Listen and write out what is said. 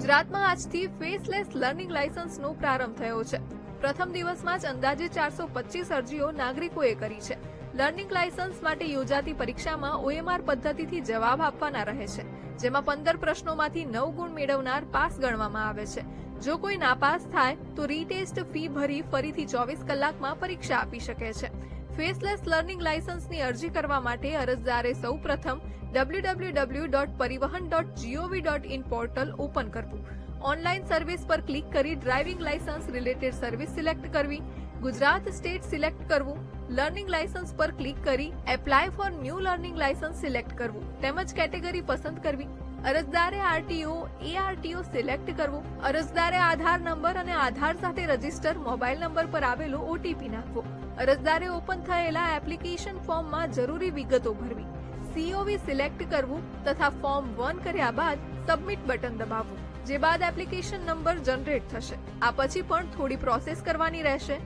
ગુજરાતમાં આજથી faceless learning લાયસન્સનો પ્રારંભ થયો છે. પ્રથમ દિવસમાં જ અંદાજે 425 અરજીઓ નાગરિકોએ કરી છે. લર્નિંગ લાયસન્સ માટે યોજાતી પરીક્ષામાં OMR પદ્ધતિથી જવાબ આપવાના રહે છે, જેમાં 15 પ્રશ્નોમાંથી 9 ગુણ મેળવનાર પાસ ગણવામાં આવે છે. જો કોઈ નાપાસ થાય તો રીટેસ્ટ ફી ભરી ફરીથી 24 કલાકમાં પરીક્ષા આપી શકે છે. ફેસલેસ લર્નિંગ લાયસન્સની અરજી કરવા માટે અરજદારે સૌપ્રથમ www.parivahan.gov.in પોર્ટલ ઓપન કરવું. ઓનલાઈન સર્વિસ પર ક્લિક કરી driving licence related service select કરવી. ગુજરાત સ્ટેટ સિલેક્ટ કરવું. લર્નિંગ લાયસન્સ પર ક્લિક કરી apply for new learning licence select કરવું તેમજ કેટેગરી પસંદ કરવી. અરજદારે RTO, ARTO સિલેક્ટ કરવું. અરજદારે આધાર નંબર અને આધાર સાથે રજીસ્ટર મોબાઈલ નંબર પર આવેલો OTP નાખવો. અરજદારે ઓપન થયેલા એપ્લિકેશન ફોર્મમાં જરૂરી વિગતો ભરવી. COV સિલેક્ટ કરવું તથા ફોર્મ 1 કર્યા બાદ સબમિટ બટન દબાવવું, જે બાદ એપ્લિકેશન નંબર જનરેટ થશે. આ પછી પણ થોડી પ્રોસેસ કરવાની રહેશે.